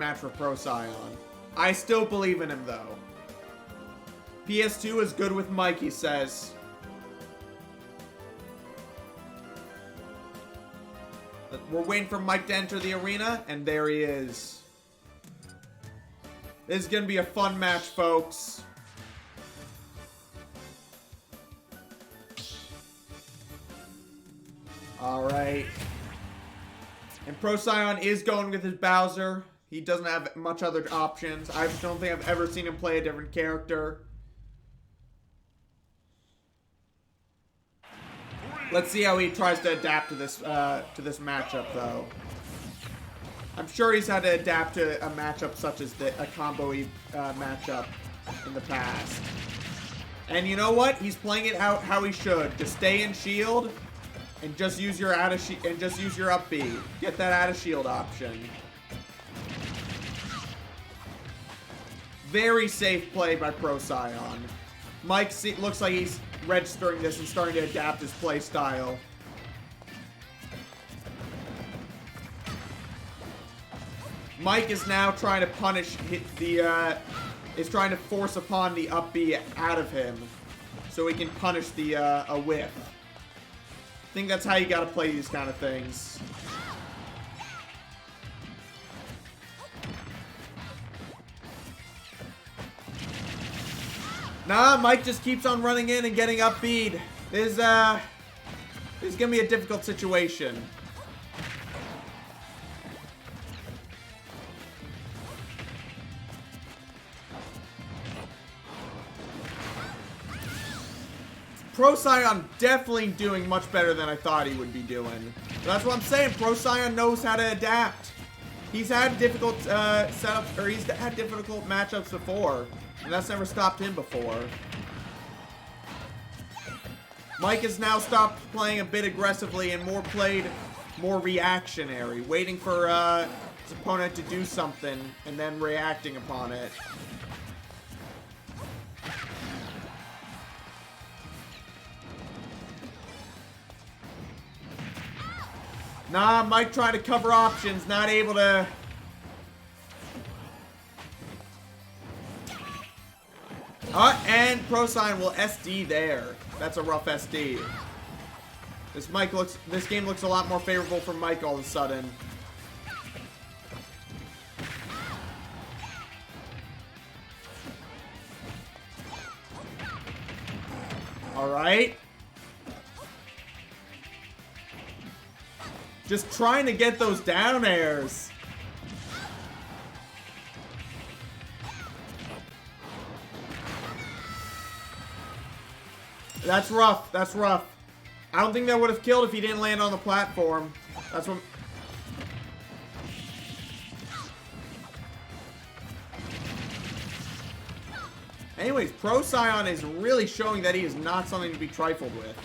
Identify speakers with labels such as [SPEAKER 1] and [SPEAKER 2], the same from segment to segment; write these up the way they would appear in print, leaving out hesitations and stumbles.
[SPEAKER 1] match for Procyon. I still believe in him, though. PS2 is good with Mike, he says. We're waiting for Mike to enter the arena, and there he is. This is going to be a fun match, folks. Alright. And Procyon is going with his Bowser. He doesn't have much other options. I just don't think I've ever seen him play a different character. Let's see how he tries to adapt to this matchup, though. I'm sure he's had to adapt to a matchup such as a combo-y matchup in the past. And you know what? He's playing it out how he should. Just stay in shield and just use your up B. Get that out of shield option. Very safe play by Procyon. Mike looks like he's registering this and starting to adapt his play style. Mike is now trying to punish is trying to force upon the up B out of him so he can punish the a whiff. I think that's how you gotta play these kind of things. Nah, Mike just keeps on running in and getting up B'd. This is gonna be a difficult situation. Procyon definitely doing much better than I thought he would be doing. But that's what I'm saying. Procyon knows how to adapt. He's had difficult setups, or he's had difficult matchups before, and that's never stopped him before. Mike has now stopped playing a bit aggressively and played more reactionary, waiting for his opponent to do something and then reacting upon it. Nah, Mike trying to cover options, not able to. And Procyon will SD there. That's a rough SD. This game looks a lot more favorable for Mike all of a sudden. All right. Just trying to get those down airs. That's rough. That's rough. I don't think that would have killed if he didn't land on the platform. That's what... Anyways, Procyon is really showing that he is not something to be trifled with.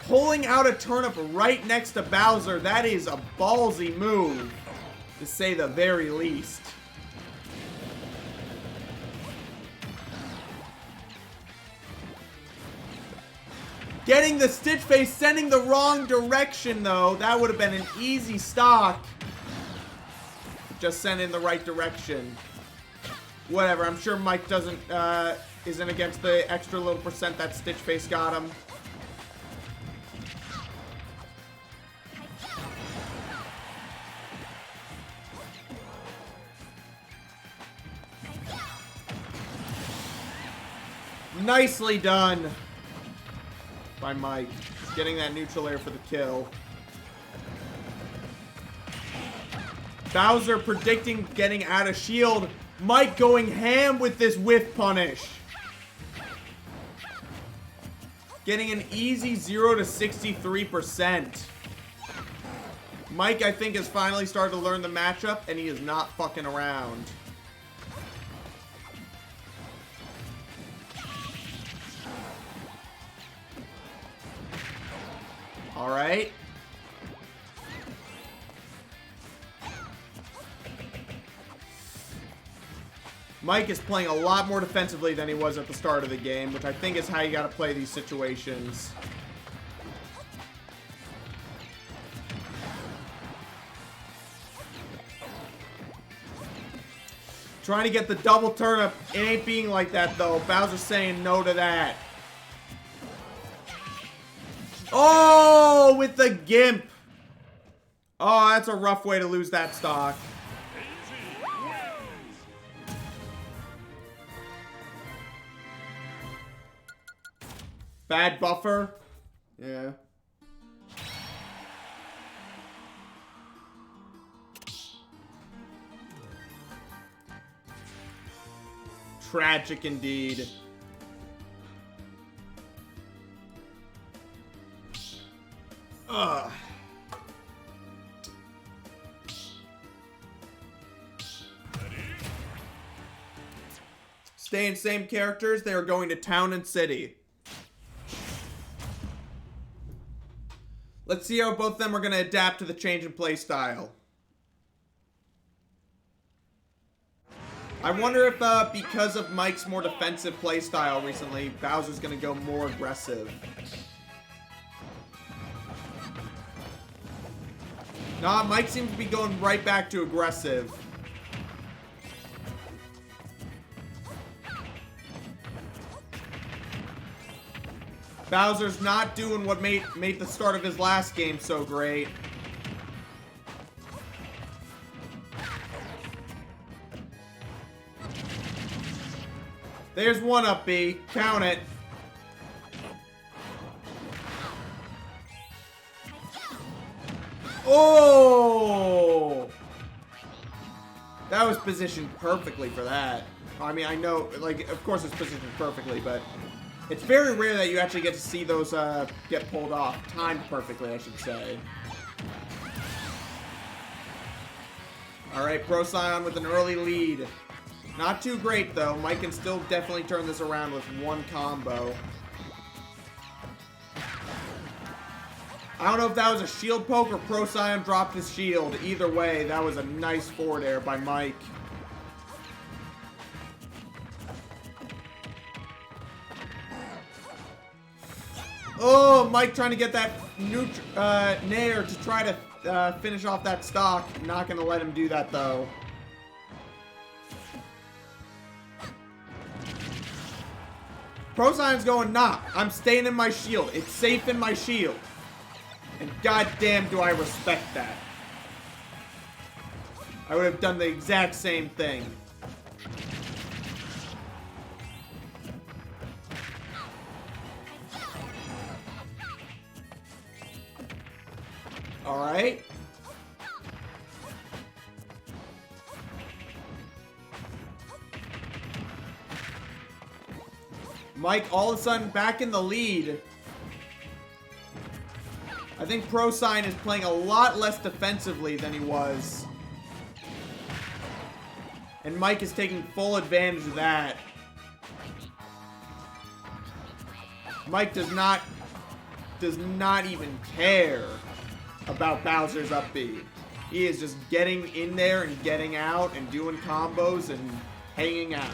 [SPEAKER 1] Pulling out a turnip right next to Bowser, that is a ballsy move, to say the very least. Getting the Stitch Face, sending the wrong direction, though. That would have been an easy stock. Just send in the right direction. Whatever, I'm sure Mike isn't against the extra little percent that Stitch Face got him. Nicely done by Mike. Getting that neutral air for the kill. Bowser predicting getting out of shield. Mike going ham with this whiff punish. Getting an easy 0 to 63%. Mike, I think, has finally started to learn the matchup, and he is not fucking around. All right. Mike is playing a lot more defensively than he was at the start of the game, which I think is how you got to play these situations. Trying to get the double turnip. It ain't being like that, though. Bowser's saying no to that. Oh, with the gimp. Oh, that's a rough way to lose that stock. Bad buffer. Yeah. Tragic indeed. Ugh. Staying same characters, they are going to town and city. Let's see how both of them are going to adapt to the change in play style. I wonder if because of Mike's more defensive play style recently, Bowser's going to go more aggressive. Nah, Mike seems to be going right back to aggressive. Bowser's not doing what made the start of his last game so great. There's one up B. Count it. Oh! That was positioned perfectly for that. I mean, I know, like, of course it's positioned perfectly, but it's very rare that you actually get to see those get pulled off. Timed perfectly, I should say. Alright, Procyon with an early lead. Not too great, though. Mike can still definitely turn this around with one combo. I don't know if that was a shield poke or Procyon dropped his shield. Either way, that was a nice forward air by Mike. Oh, Mike trying to get that nair to try to finish off that stock. Not going to let him do that, though. Procyon's going, nah, I'm staying in my shield. It's safe in my shield. And goddamn do I respect that. I would have done the exact same thing. Alright. Mike all of a sudden back in the lead. I think Procyon is playing a lot less defensively than he was. And Mike is taking full advantage of that. Mike does not even care about Bowser's up B. He is just getting in there and getting out and doing combos and hanging out.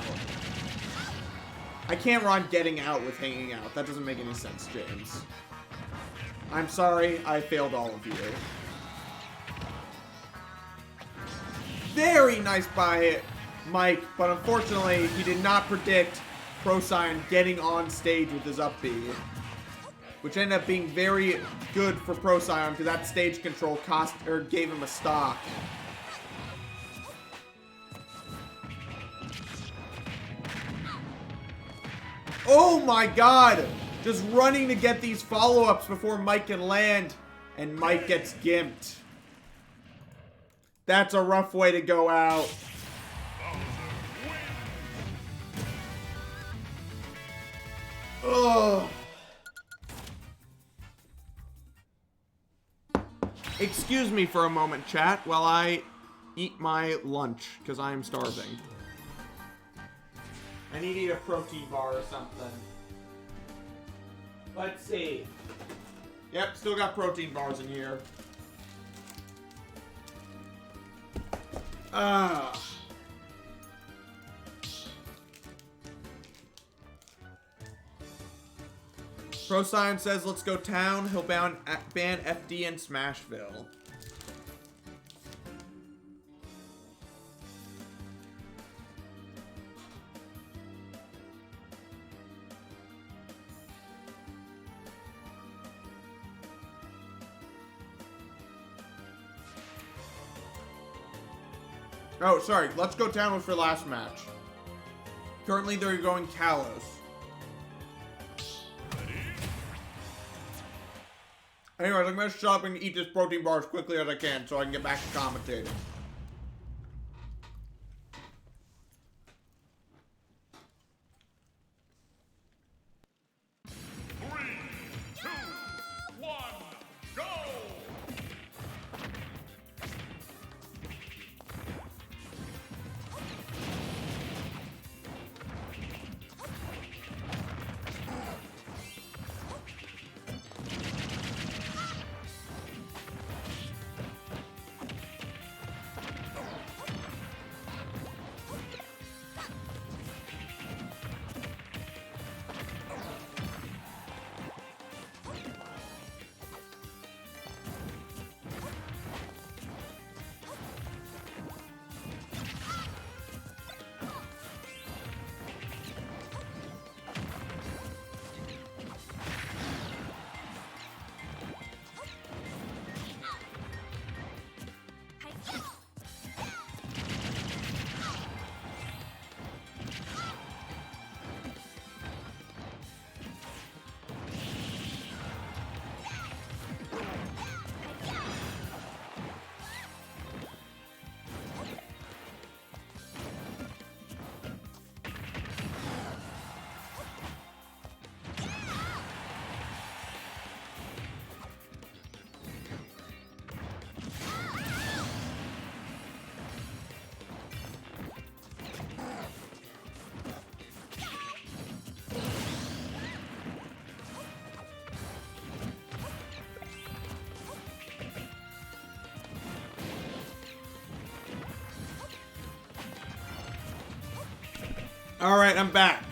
[SPEAKER 1] I can't run getting out with hanging out. That doesn't make any sense, James. I'm sorry, I failed all of you. Very nice by Mike, but unfortunately, he did not predict Procyon getting on stage with his up B, which ended up being very good for Procyon because that stage control gave him a stock. Oh my god! Just running to get these follow-ups before Mike can land, and Mike gets gimped. That's a rough way to go out. Ugh. Excuse me for a moment, chat, while I eat my lunch, because I am starving. I need to eat a protein bar or something. Let's see. Yep, still got protein bars in here. Procyon says, let's go town. He'll ban FD in Smashville. Oh, sorry. Let's go town was for last match. Currently, they're going Kalos. Anyways, I'm gonna shut up and eat this protein bar as quickly as I can so I can get back to commentating. Alright, I'm back.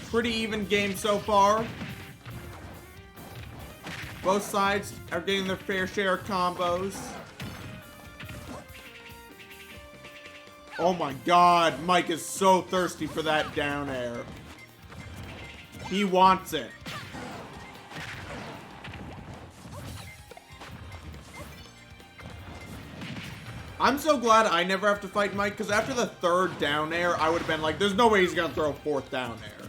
[SPEAKER 1] Pretty even game so far. Both sides are getting their fair share of combos. Oh my god, Mike is so thirsty for that down air. He wants it. I'm so glad I never have to fight Mike, because after the third down air, I would have been like, there's no way he's going to throw a fourth down air.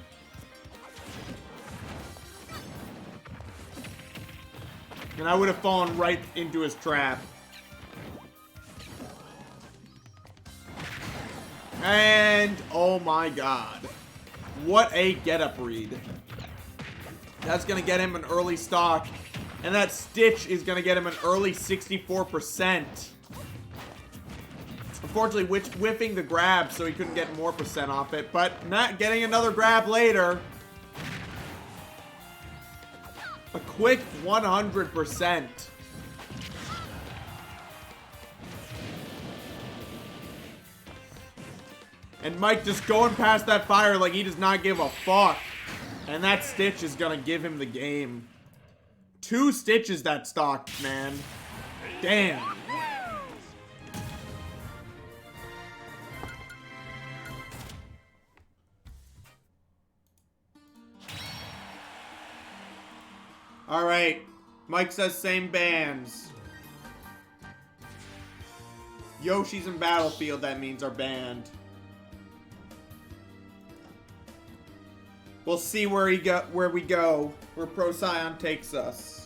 [SPEAKER 1] And I would have fallen right into his trap. And, oh my god. What a get-up read. That's going to get him an early stock. And that Stitch is going to get him an early 64%. Unfortunately, whiffing the grab, so he couldn't get more percent off it, but not getting another grab later. A quick 100%. And Mike just going past that fire like he does not give a fuck. And that Stitch is gonna give him the game. 2 Stitches that stock, man. Damn. Alright, Mike says same bands. Yoshi's and Battlefield, that means, are banned. We'll see where we go, where Procyon takes us.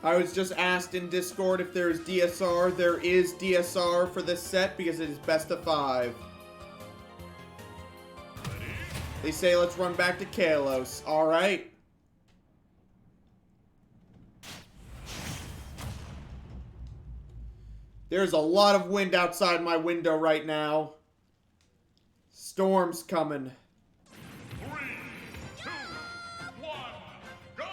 [SPEAKER 1] I was just asked in Discord if there's DSR. There is DSR for this set because it is best of 5. They say let's run back to Kalos. Alright. There's a lot of wind outside my window right now. Storm's coming.
[SPEAKER 2] 3, 2, 1, go!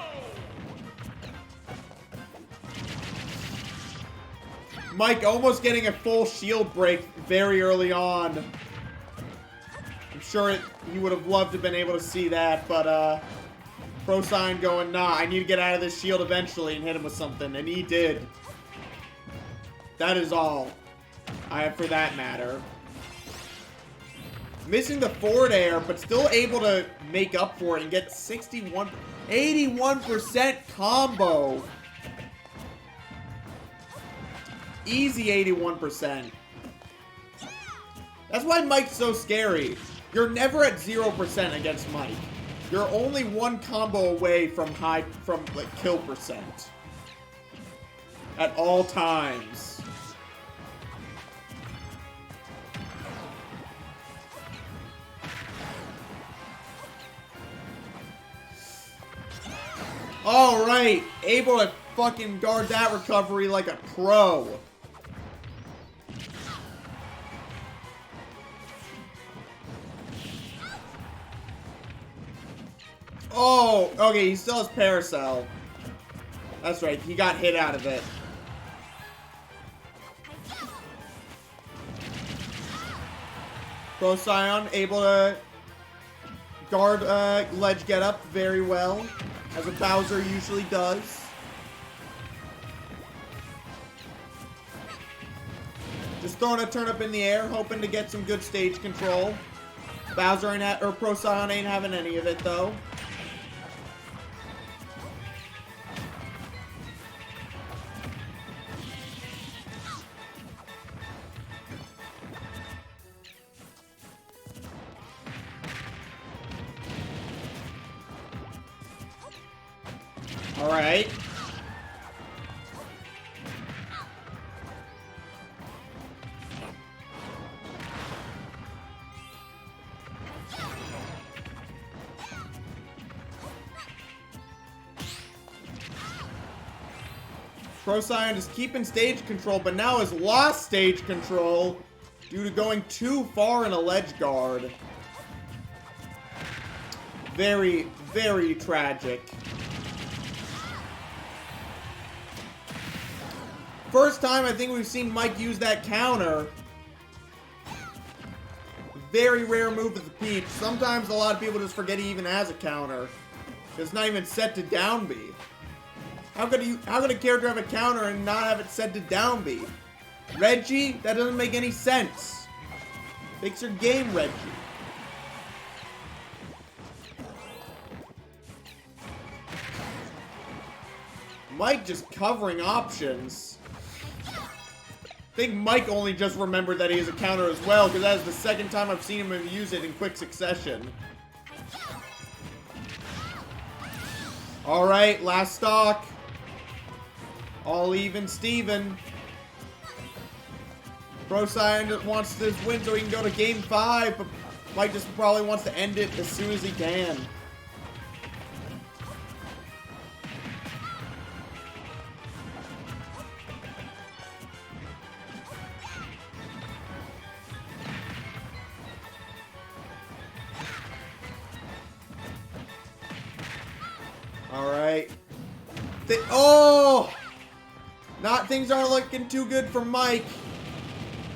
[SPEAKER 1] Mike almost getting a full shield break very early on. I'm sure he would have loved to have been able to see that, but Procyon going, nah, I need to get out of this shield eventually and hit him with something, and he did. That is all I have for that matter. Missing the forward air, but still able to make up for it and get 81% combo. Easy 81%. That's why Mike's so scary. You're never at 0% against Mike. You're only one combo away from like kill percent. At all times. Alright, able to fucking guard that recovery like a pro. Oh, okay, he still has Paracel. That's right, he got hit out of it. Procyon able to guard ledge get up very well, as a Bowser usually does. Just throwing a turnip in the air, hoping to get some good stage control. Bowser or Procyon ain't having any of it though. Alright. Procyon is keeping stage control, but now has lost stage control due to going too far in a ledge guard. Very, very tragic. First time I think we've seen Mike use that counter. Very rare move with the Peach. Sometimes a lot of people just forget he even has a counter. It's not even set to down B. How could a character have a counter and not have it set to down B? Reggie? That doesn't make any sense. Fix your game, Reggie. Mike just covering options. I think Mike only just remembered that he has a counter as well, because that is the second time I've seen him use it in quick succession. Alright, last stock. All even Steven. Procyon wants this win so he can go to game 5, but Mike just probably wants to end it as soon as he can. Alright. Oh! Things aren't looking too good for Mike.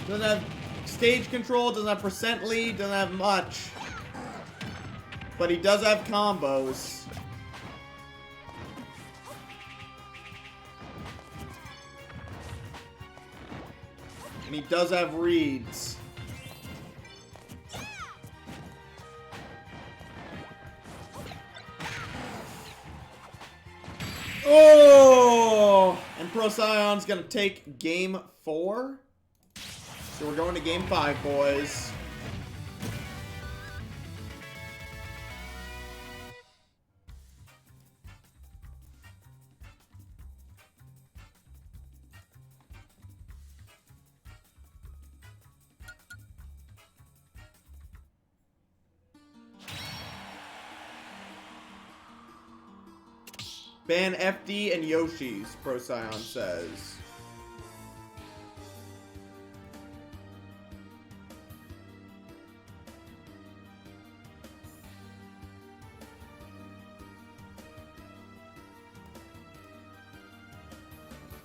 [SPEAKER 1] Doesn't have stage control, doesn't have percent lead, doesn't have much. But he does have combos. And he does have reads. Oh! And Procyon's gonna take game 4. So we're going to game 5, boys. Ban FD and Yoshi's, Procyon says.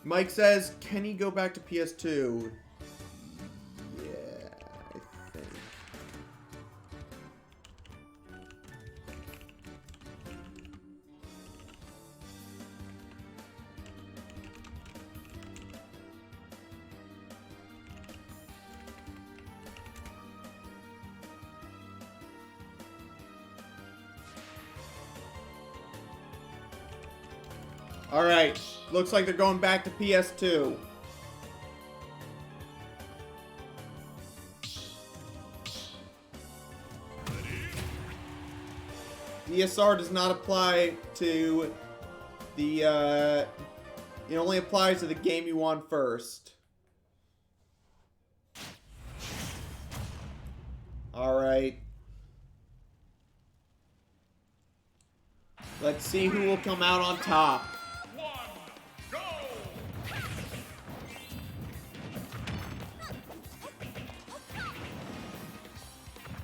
[SPEAKER 1] Mike says, can he go back to PS2? Yeah, I think. Alright, looks like they're going back to PS2. DSR does not apply to the, it only applies to the game you won first. Alright. Let's see who will come out on top.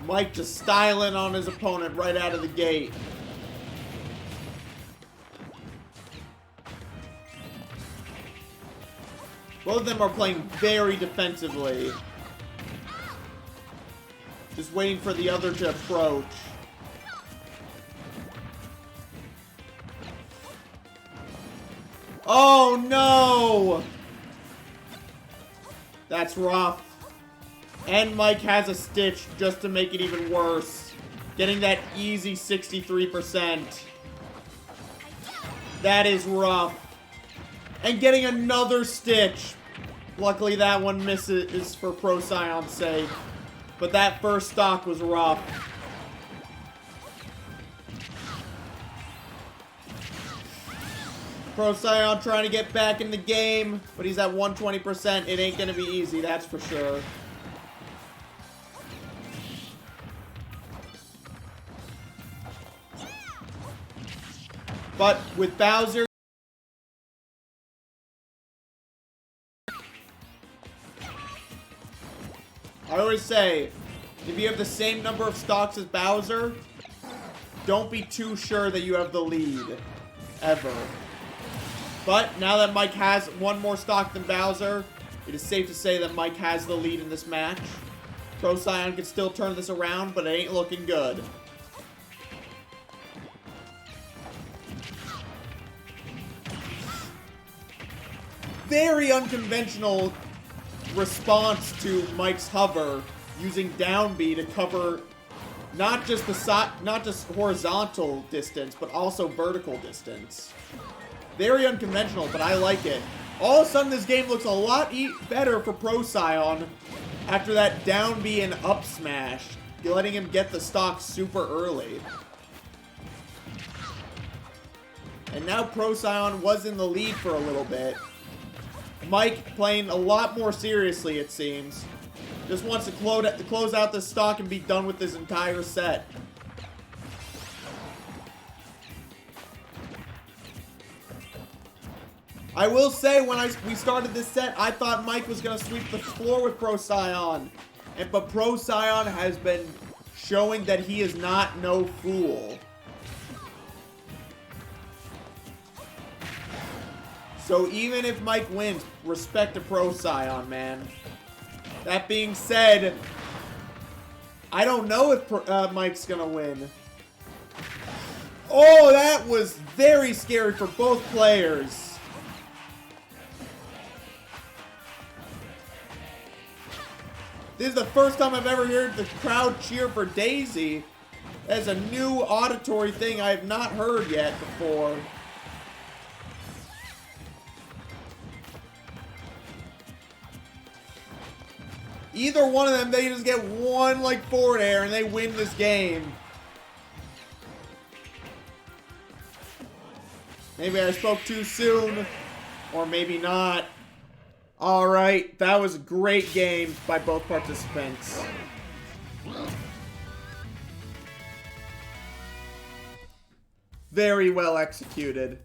[SPEAKER 1] Mike just styling on his opponent right out of the gate. Both of them are playing very defensively. Just waiting for the other to approach. Oh no! That's rough. And Mike has a stitch just to make it even worse. Getting that easy 63%. That is rough. And getting another stitch. Luckily that one misses for Procyon's sake. But that first stock was rough. Procyon trying to get back in the game. But he's at 120%. It ain't gonna be easy, that's for sure. But with Bowser, I always say, if you have the same number of stocks as Bowser, don't be too sure that you have the lead, ever. But now that Mike has one more stock than Bowser, it is safe to say that Mike has the lead in this match. Procyon can still turn this around, but it ain't looking good. Very unconventional response to Mike's hover, using down B to cover not just horizontal distance, but also vertical distance. Very unconventional, but I like it. All of a sudden, this game looks a lot better for Procyon after that down B and up smash, letting him get the stock super early. And now Procyon was in the lead for a little bit. Mike playing a lot more seriously, it seems. Just wants to close out this stock and be done with this entire set. I will say, when we started this set, I thought Mike was going to sweep the floor with Procyon. But Procyon has been showing that he is not no fool. So even if Mike wins, respect to Procyon, man. That being said, I don't know if Mike's gonna win. Oh, that was very scary for both players. This is the first time I've ever heard the crowd cheer for Daisy. That's a new auditory thing I have not heard yet before. Either one of them, they just get one, like, forward air and they win this game. Maybe I spoke too soon. Or maybe not. Alright, that was a great game by both participants. Very well executed.